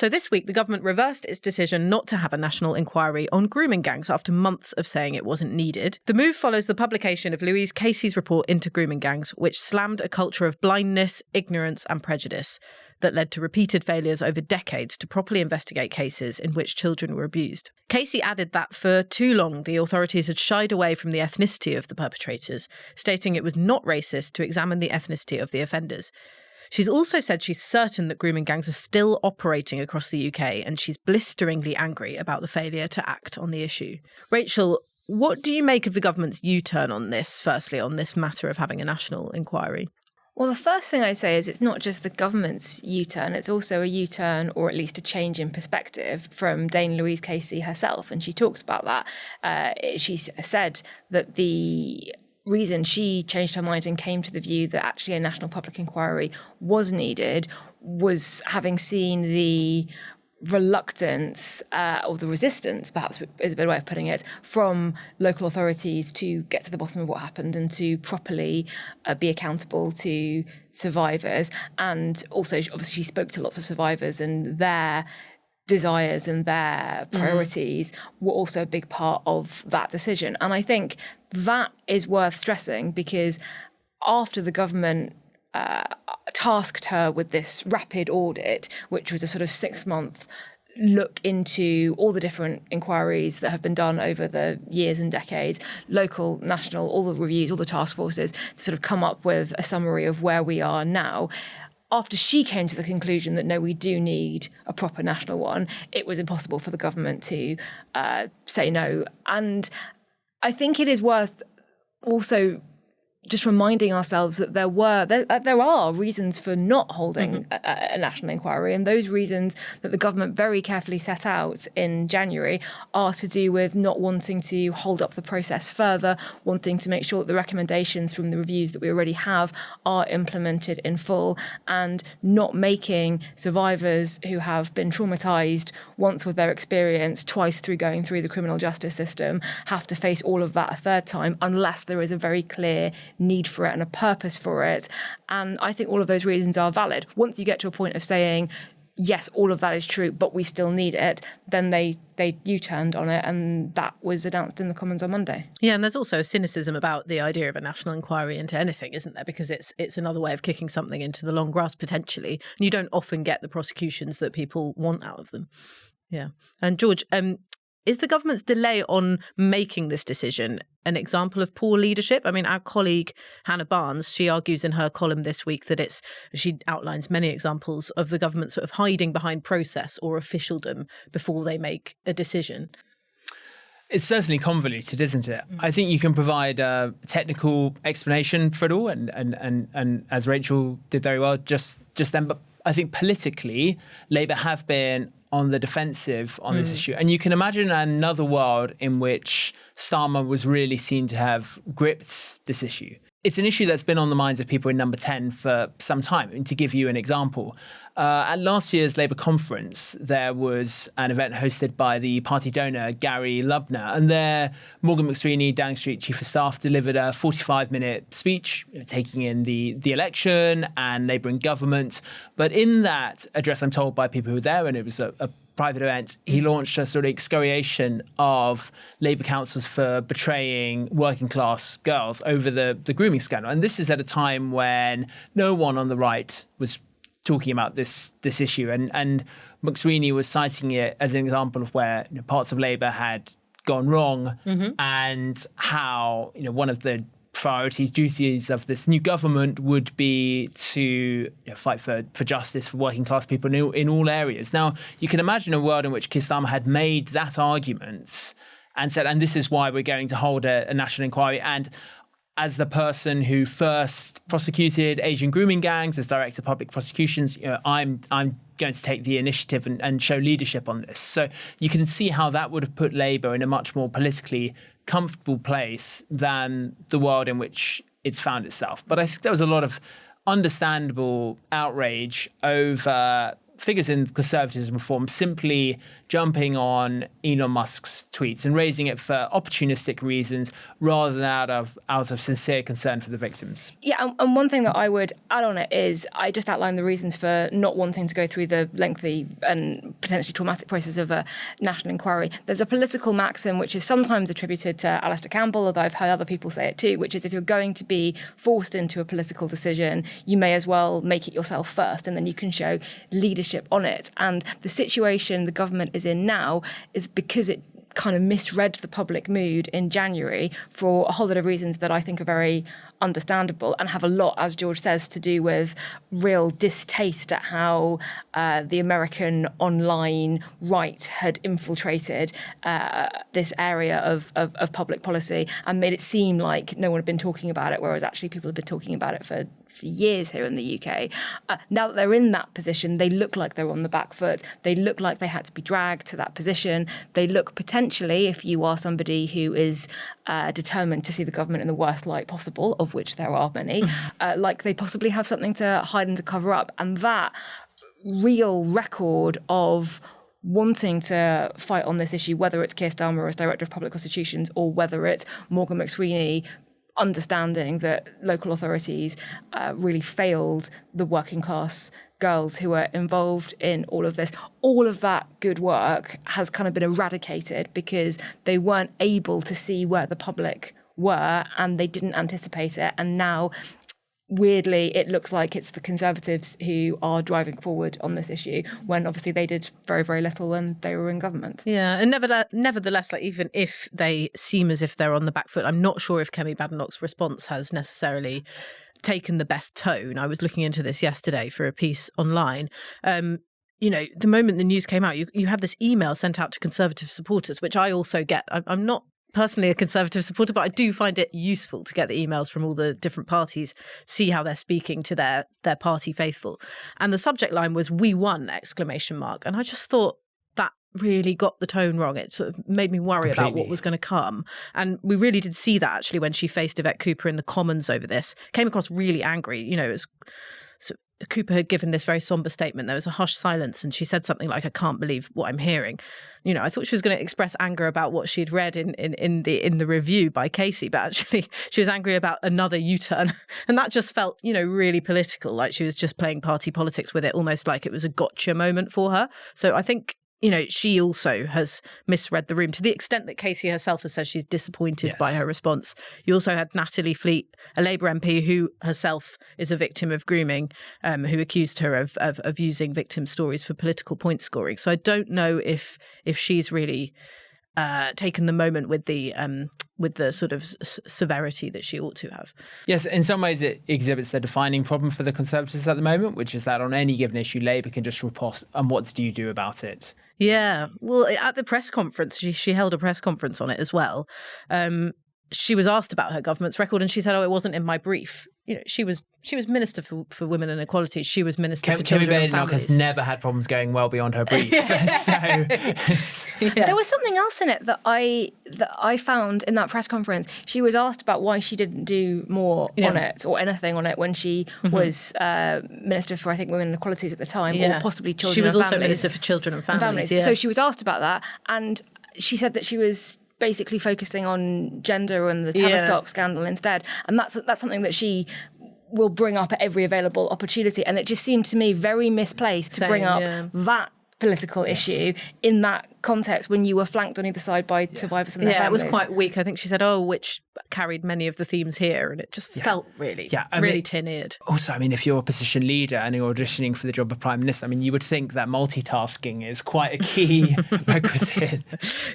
So this week, the government reversed its decision not to have a national inquiry on grooming gangs after months of saying it wasn't needed. The move follows the publication of Louise Casey's report into grooming gangs, which slammed a culture of blindness, ignorance and prejudice that led to repeated failures over decades to properly investigate cases in which children were abused. Casey added that for too long, the authorities had shied away from the ethnicity of the perpetrators, stating it was not racist to examine the ethnicity of the offenders. She's also said she's certain that grooming gangs are still operating across the UK, and she's blisteringly angry about the failure to act on the issue. Rachel, what do you make of the government's U-turn on this, firstly, on this matter of having a national inquiry? Well, the first thing I'd say is it's not just the government's U-turn, it's also a U-turn, or at least a change in perspective, from Dame Louise Casey herself. And she talks about that. She said that the reason she changed her mind and came to the view that actually a national public inquiry was needed was having seen the reluctance or the resistance, perhaps is a better way of putting it, from local authorities to get to the bottom of what happened and to properly be accountable to survivors. And also, obviously, she spoke to lots of survivors, and their desires and their priorities were also a big part of that decision. And I think that is worth stressing, because after the government tasked her with this rapid audit, which was a sort of 6-month look into all the different inquiries that have been done over the years and decades, local, national, all the reviews, all the task forces, to sort of come up with a summary of where we are now. After she came to the conclusion that, no, we do need a proper national one, it was impossible for the government to say no. And I think it is worth also just reminding ourselves that there are reasons for not holding a national inquiry, and those reasons that the government very carefully set out in January are to do with not wanting to hold up the process further, wanting to make sure that the recommendations from the reviews that we already have are implemented in full, and not making survivors who have been traumatised once with their experience, twice through going through the criminal justice system, have to face all of that a third time unless there is a very clear need for it and a purpose for it. And I think all of those reasons are valid. Once you get to a point of saying, yes, all of that is true, but we still need it, then they U-turned on it, and that was announced in the Commons on Monday. Yeah, and there's also a cynicism about the idea of a national inquiry into anything, isn't there? Because it's another way of kicking something into the long grass, potentially. And you don't often get the prosecutions that people want out of them. Yeah. And George, is the government's delay on making this decision an example of poor leadership? I mean, our colleague Hannah Barnes, she argues in her column this week that she outlines many examples of the government sort of hiding behind process or officialdom before they make a decision. It's certainly convoluted, isn't it? I think you can provide a technical explanation for it all, and as Rachel did very well just then. But I think politically, Labour have been on the defensive on this issue. And you can imagine another world in which Starmer was really seen to have gripped this issue. It's an issue that's been on the minds of people in Number 10 for some time. And to give you an example, at last year's Labour conference, there was an event hosted by the party donor, Gary Lubner, and there Morgan McSweeney, Downing Street Chief of Staff, delivered a 45-minute speech, taking in the election and Labour in government. But in that address, I'm told by people who were there, and it was a private event, he launched a sort of excoriation of Labour councils for betraying working class girls over the grooming scandal. And this is at a time when no one on the right was talking about this issue. And McSweeney was citing it as an example of where parts of Labour had gone wrong and how one of the priorities, duties of this new government would be to fight for justice for working class people in all areas. Now, you can imagine a world in which Keir Starmer had made that argument and said, and this is why we're going to hold a national inquiry. And as the person who first prosecuted Asian grooming gangs as director of public prosecutions, I'm going to take the initiative and show leadership on this. So you can see how that would have put Labour in a much more politically comfortable place than the world in which it's found itself. But I think there was a lot of understandable outrage over figures in conservatism reform simply jumping on Elon Musk's tweets and raising it for opportunistic reasons rather than out of sincere concern for the victims. Yeah, and one thing that I would add on it is I just outlined the reasons for not wanting to go through the lengthy and potentially traumatic process of a national inquiry. There's a political maxim which is sometimes attributed to Alastair Campbell, although I've heard other people say it too, which is if you're going to be forced into a political decision, you may as well make it yourself first, and then you can show leadership on it. And the situation the government is in now is because it kind of misread the public mood in January for a whole lot of reasons that I think are very understandable and have a lot, as George says, to do with real distaste at how the American online right had infiltrated this area of public policy and made it seem like no one had been talking about it, whereas actually people had been talking about it for years here in the UK. Now that they're in that position, they look like they're on the back foot. They look like they had to be dragged to that position. They look potentially, if you are somebody who is determined to see the government in the worst light possible, of which there are many, like they possibly have something to hide and to cover up. And that real record of wanting to fight on this issue, whether it's Keir Starmer as Director of Public Prosecutions or whether it's Morgan McSweeney understanding that local authorities really failed the working class girls who were involved in all of this. All of that good work has kind of been eradicated because they weren't able to see where the public were and they didn't anticipate it. And now, weirdly, it looks like it's the Conservatives who are driving forward on this issue when obviously they did very, very little when they were in government. Yeah, and nevertheless, like even if they seem as if they're on the back foot, I'm not sure if Kemi Badenoch's response has necessarily taken the best tone. I was looking into this yesterday for a piece online. The moment the news came out, you had this email sent out to Conservative supporters, which I also get. I'm not personally a Conservative supporter, but I do find it useful to get the emails from all the different parties, see how they're speaking to their party faithful. And the subject line was "We won!" ! And I just thought that really got the tone wrong. It sort of made me worry about what was going to come. And we really did see that actually when she faced Yvette Cooper in the Commons over this. Came across really angry. Cooper had given this very somber statement. There was a hushed silence and she said something like, "I can't believe what I'm hearing." I thought she was going to express anger about what she'd read in the review by Casey, but actually she was angry about another U-turn. And that just felt, really political, like she was just playing party politics with it, almost like it was a gotcha moment for her. So I think, she also has misread the room to the extent that Casey herself has said she's disappointed by her response. You also had Natalie Fleet, a Labour MP who herself is a victim of grooming, who accused her of using victim stories for political point scoring. So I don't know if she's really taken the moment with the sort of severity that she ought to have. Yes, in some ways it exhibits the defining problem for the Conservatives at the moment, which is that on any given issue, Labour can just riposte, and what do you do about it? Yeah, well, at the press conference, she held a press conference on it as well. She was asked about her government's record and she said, "Oh, it wasn't in my brief." She was Minister for Women and Equality. She was Minister for Children and Kemi Badenoch Families. has never had problems going well beyond her brief. There was something else in it that I found in that press conference. She was asked about why she didn't do more on it or anything on it when she was Minister for, I think, Women and Equalities at the time, or possibly Children and Families. She was also Minister for Children and Families. So she was asked about that, and she said that she was basically focusing on gender and the Tavistock scandal instead. And that's something that she will bring up at every available opportunity. And it just seemed to me very misplaced to bring up that political issue in that context when you were flanked on either side by survivors and their families. It was quite weak. I think she said, which carried many of the themes here, and it just felt really tin-eared. Also, if you're a opposition leader and you're auditioning for the job of Prime Minister, you would think that multitasking is quite a key requisite.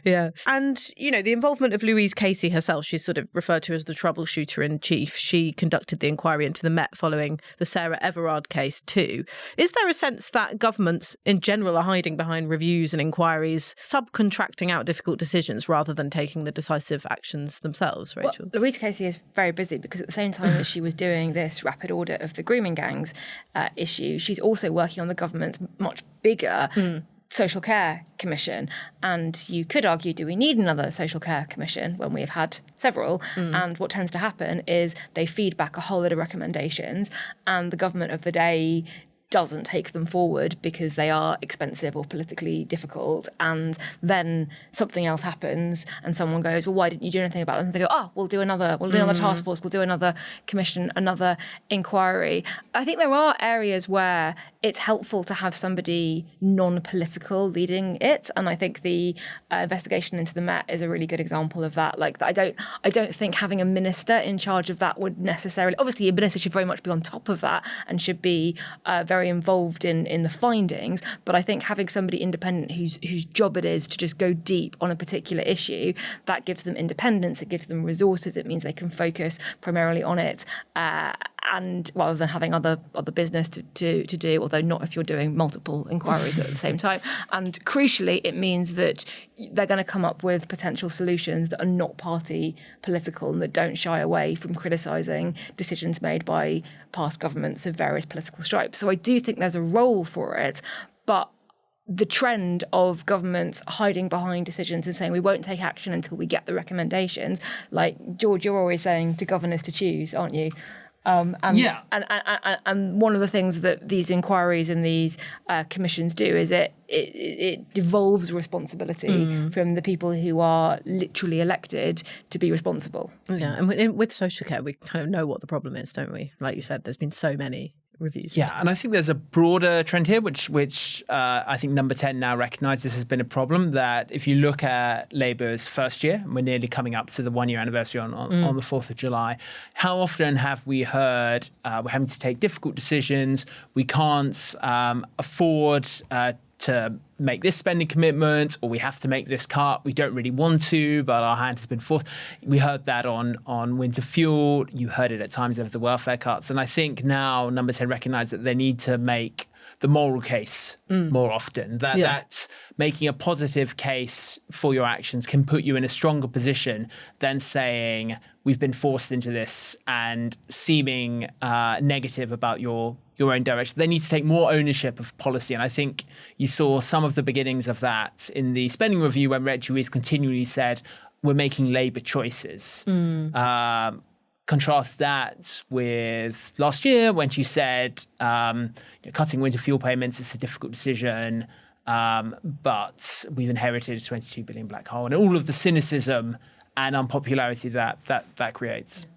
Yeah. And, the involvement of Louise Casey herself, she's sort of referred to as the troubleshooter in chief. She conducted the inquiry into the Met following the Sarah Everard case too. Is there a sense that governments in general are hiding behind reviews and inquiries, subcontracting out difficult decisions rather than taking the decisive actions themselves, Rachel? Well, Louise Casey is very busy because at the same time that she was doing this rapid audit of the grooming gangs issue, she's also working on the government's much bigger social care commission. And you could argue, do we need another social care commission when we have had several? And what tends to happen is they feed back a whole lot of recommendations and the government of the day doesn't take them forward because they are expensive or politically difficult, and then something else happens and someone goes, "Well, why didn't you do anything about it?" And they go, we'll do another task force, we'll do another commission, another inquiry. I think there are areas where it's helpful to have somebody non-political leading it. And I think the investigation into the Met is a really good example of that. Like, I don't think having a minister in charge of that would necessarily, obviously a minister should very much be on top of that and should be very involved in the findings. But I think having somebody independent whose job it is to just go deep on a particular issue, that gives them independence, it gives them resources, it means they can focus primarily on it. And rather than having other business to do, although not if you're doing multiple inquiries at the same time. And crucially, it means that they're going to come up with potential solutions that are not party political and that don't shy away from criticising decisions made by past governments of various political stripes. So I do think there's a role for it, but the trend of governments hiding behind decisions and saying we won't take action until we get the recommendations, like George, you're always saying to governors to choose, aren't you? And one of the things that these inquiries and these commissions do is it devolves responsibility from the people who are literally elected to be responsible. Yeah, and with social care, we kind of know what the problem is, don't we? Like you said, there's been so many reviews. Yeah, and I think there's a broader trend here, which I think Number 10 now recognises has been a problem, that if you look at Labour's first year, and we're nearly coming up to the 1-year anniversary on the 4th of July, how often have we heard we're having to take difficult decisions, we can't afford to make this spending commitment, or we have to make this cut. We don't really want to, but our hand has been forced. We heard that on winter fuel. You heard it at times over the welfare cuts. And I think now Number 10 recognise that they need to make the moral case more often. That's making a positive case for your actions can put you in a stronger position than saying we've been forced into this and seeming negative about your own direction. They need to take more ownership of policy. And I think you saw some of the beginnings of that in the spending review when Rachel Reeves continually said, we're making Labour choices. Contrast that with last year when she said cutting winter fuel payments is a difficult decision, but we've inherited a 22 billion black hole, and all of the cynicism and unpopularity that creates.